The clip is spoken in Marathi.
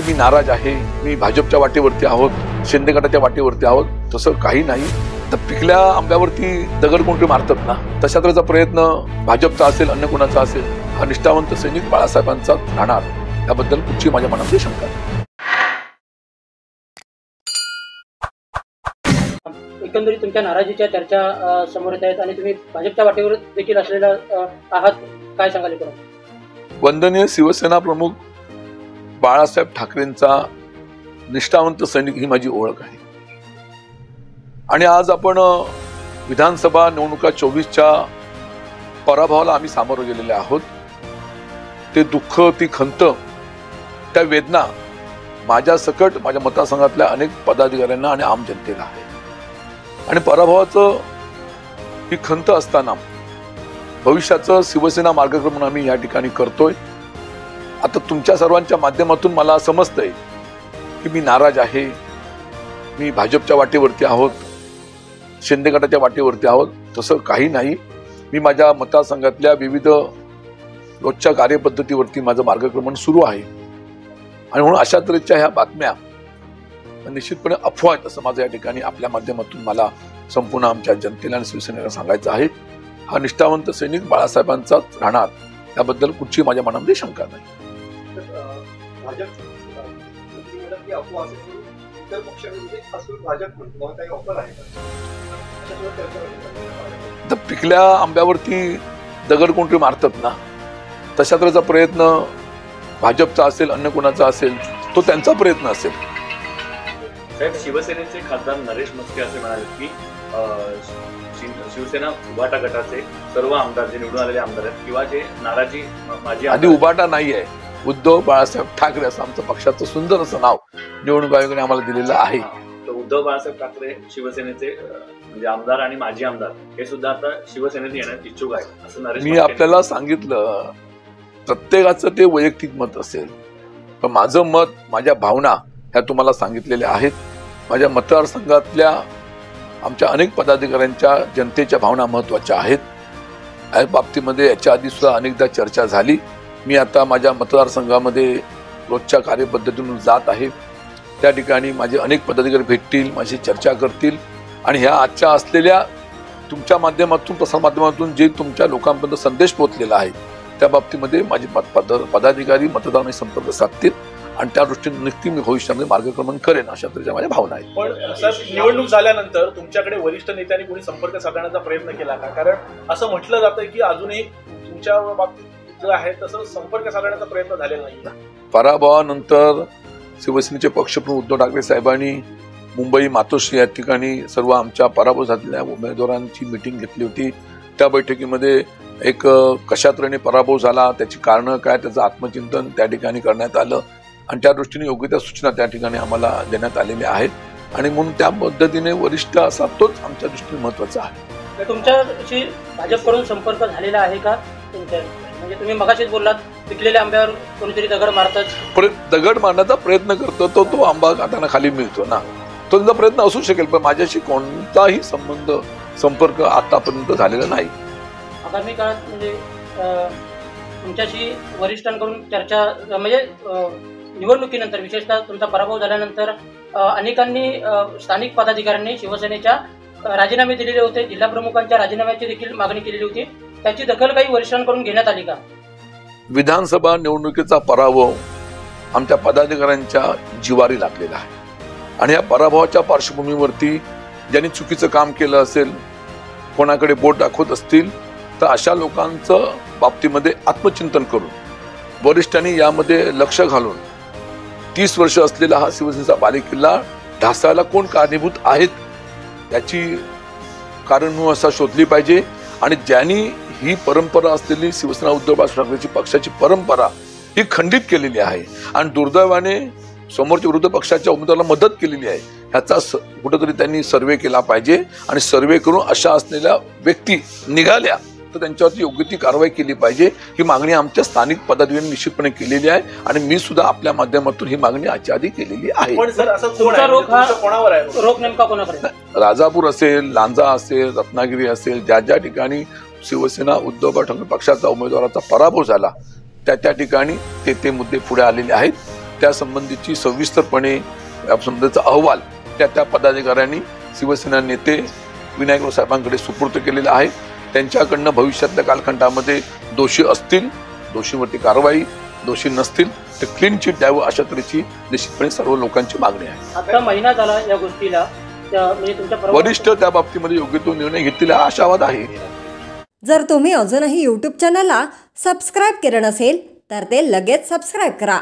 मी नाराज आहे, मी भाजपच्या वाटेवरती आहोत, शिंदे गटाच्या वाटेवरती आहोत, तसं काही नाही. तर पिकल्या आंब्यावरती दगड कोणते मारतात ना, तशा तऱ्हेचा प्रयत्न भाजपचा असेल, अन्य कोणाचा असेल, हा निष्ठावंत सैनिक बाळासाहेबांचा राहणार, याबद्दल कुठची माझ्या मनामध्ये शंका नाही. एकंदरीत तुमच्या नाराजीच्या चर्चा समोर येत आहेत आणि तुम्ही भाजपच्या वाटेवर देखील असलेला आहात, काय सांगाल? वंदनीय शिवसेना प्रमुख बाळासाहेब ठाकरेंचा निष्ठावंत सैनिक ही माझी ओळख आहे. आणि आज आपण विधानसभा निवडणुका 24च्या पराभवाला आम्ही सामोरं गेलेले आहोत. ते दुःख, ती खंत, त्या वेदना माझ्या सकट माझ्या मतदारसंघातल्या अनेक पदाधिकाऱ्यांना आणि आम जनतेला आहे. आणि पराभवाचं ही खंत असताना भविष्याचं शिवसेना मार्गक्रमण आम्ही या ठिकाणी करतोय. आता तुमच्या सर्वांच्या माध्यमातून मला समजतंय की मी नाराज आहे, मी भाजपच्या वाटेवरती आहोत, शिंदे गटाच्या वाटेवरती आहोत, तसं काही नाही. मी माझ्या मतदारसंघातल्या विविध रोजच्या कार्यपद्धतीवरती माझं मार्गक्रमण सुरू आहे. आणि म्हणून अशा तऱ्हेच्या ह्या बातम्या निश्चितपणे अफवा आहेत असं माझं या ठिकाणी आपल्या माध्यमातून मला संपूर्ण आमच्या जनतेला आणि शिवसेनेला सांगायचं आहे. हा निष्ठावंत सैनिक बाळासाहेबांचाच राहणार, याबद्दल कुठची माझ्या मनामध्ये शंका नाही. तर पिकल्या आंब्यावरती दगड कोणते मारतात ना, तशा तऱ्हेचा प्रयत्न भाजपचा असेल, अन्य कोणाचा असेल, तो त्यांचा प्रयत्न असेल. साहेब, शिवसेनेचे खासदार नरेश म्हस्के असे म्हणाले की शिवसेना उबाटा गटाचे सर्व आमदार, जे निवडून आलेले आमदार आहेत किंवा जे नाराजी माझी आधी उबाटा नाही आहे, उद्धव बाळासाहेब ठाकरे असं आमचं पक्षाचं सुंदर असं नाव निवडणूक आयोगाने आम्हाला दिलेलं आहे. तर उद्धव बाळासाहेब ठाकरे शिवसेनेचे म्हणजे आमदार आणि माजी आमदार हे सुद्धा आता शिवसेनेत येण्यास इच्छुक आहेत असं नरेश. मी आपल्याला सांगितलं, प्रत्येकाचं ते वैयक्तिक मत असेल, पण माझं मत, माझ्या भावना ह्या तुम्हाला सांगितलेल्या आहेत. माझ्या मतदारसंघातल्या आमच्या अनेक पदाधिकाऱ्यांच्या, जनतेच्या भावना महत्वाच्या आहेत. या बाबतीमध्ये याच्या आधी सुद्धा अनेकदा चर्चा झाली. मी आता माझ्या मतदारसंघामध्ये रोजच्या कार्यपद्धतीतून जात आहे. त्या ठिकाणी माझे अनेक पदाधिकारी भेटतील, माझी चर्चा करतील आणि ह्या आजच्या असलेल्या तुमच्या माध्यमातून, प्रसार माध्यमातून जे तुमच्या लोकांपर्यंत संदेश पोहोचलेला आहे त्या बाबतीमध्ये माझे पदाधिकारी मतदारांशी संपर्क साधतील आणि त्या दृष्टीने नक्की मी भविष्यामध्ये मार्गक्रमण करेन, अशा तऱ्हेच्या माझ्या भावना आहेत. पण सर, निवडणूक झाल्यानंतर तुमच्याकडे वरिष्ठ नेत्यांनी कोणी संपर्क साधण्याचा प्रयत्न केला का? कारण असं म्हटलं जातं की अजूनही तुमच्या बाबतीत जे आहे तसं संपर्क साधण्याचा प्रयत्न झालेला नाही. पराभवानंतर शिवसेनेचे पक्षप्रमुख उद्धव ठाकरे साहेबांनी मुंबई मातोश्री या ठिकाणी सर्व आमच्या पराभव झालेल्या उमेदवारांची मीटिंग घेतली होती. त्या बैठकीमध्ये एक कशा तऱ्हेने पराभव झाला, त्याची कारणं काय, त्याचं आत्मचिंतन त्या ठिकाणी करण्यात आलं आणि त्या दृष्टीने योग्य त्या सूचना त्या ठिकाणी आम्हाला देण्यात आलेल्या आहेत. आणि म्हणून त्या पद्धतीने वरिष्ठ असा तोच आमच्या दृष्टीने महत्वाचा आहे. तुमच्याशी भाजपकडून संपर्क झालेला आहे का? तुमच्या म्हणजे तुम्ही मगाशीच बोललात, पिकलेल्या आंब्यावर कोणीतरी दगड मारतात, दगड मारण्याचा प्रयत्न करतो तो आंबा खाताना खाली मिळतो ना, तो त्यांचा प्रयत्न असू शकेल, पण माझ्याशी कोणताही संपर्क आतापर्यंत झालेला नाही. आगामी काळात म्हणजे तुमच्याशी वरिष्ठांकडून चर्चा, म्हणजे निवडणुकीनंतर, विशेषतः तुमचा पराभव झाल्यानंतर अनेकांनी, स्थानिक पदाधिकाऱ्यांनी शिवसेनेच्या राजीनामे दिलेले होते, जिल्हाप्रमुखांच्या राजीनाम्याची देखील मागणी केलेली होती. त्याची दखल काही वरिष्ठांकडून घेण्यात आली का? विधानसभा निवडणुकीचा पराभव आमच्या पदाधिकाऱ्यांच्या जिवारी लागलेला आहे आणि या पराभवाच्या पार्श्वभूमीवरती ज्यांनी चुकीचं काम केलं असेल, कोणाकडे बोट दाखवत असतील, तर अशा लोकांचं बाबतीमध्ये आत्मचिंतन करून वरिष्ठांनी यामध्ये लक्ष घालून 30 वर्ष असलेला हा शिवसेनेचा बालेकिल्ला ढासळायला कोण कारणीभूत आहेत याची कारणं असा शोधली पाहिजे. आणि ज्यांनी ही परंपरा असलेली शिवसेना उद्धव बाळासाहेब ठाकरेची पक्षाची परंपरा ही खंडित केलेली आहे आणि दुर्दैवाने समोरच्या विरोधी पक्षाच्या उमेदवाराला मदत केलेली आहे, ह्याचा कुठेतरी त्यांनी सर्वे केला पाहिजे. आणि सर्वे करून अशा असलेल्या व्यक्ती निघाल्या तर त्यांच्यावरती योग्य ती कारवाई केली पाहिजे. ही मागणी आमच्या स्थानिक पदाधिकाऱ्यांनी निश्चितपणे केलेली आहे आणि मी सुद्धा आपल्या माध्यमातून ही मागणी आजच्या आधी केलेली आहे. रोख नेमका कोणाकडे? राजापूर असेल, लांजा असेल, रत्नागिरी असेल, ज्या ज्या ठिकाणी शिवसेना उद्धव ठाकरे पक्षाचा उमेदवाराचा पराभव झाला त्या ठिकाणी ते मुद्दे पुढे आलेले आहेत त्यासंबंधीची सविस्तरपणे यासंबंधीचा अहवाल त्या पदाधिकाऱ्यांनी शिवसेना नेते विनायकराव साहेबांकडे सुपूर्द केलेला आहे. त्यांच्याकडनं भविष्यातल्या कालखंडामध्ये दोषी असतील, दोषींवरती कारवाई, दोषी नसतील तर क्लीन चिट द्यावं अशा तऱ्हेची निश्चितपणे सर्व लोकांची मागणी आहे. आता महिना झाला या गोष्टीला, म्हणजे तुमच्या वरिष्ठ त्या बाबतीमध्ये योग्य तो निर्णय घेतील हा आशावाद आहे. जर तुम्ही अजूनही यूट्यूब चॅनलला सबस्क्राईब केलं नसेल तर ते लगेच सबस्क्राईब करा.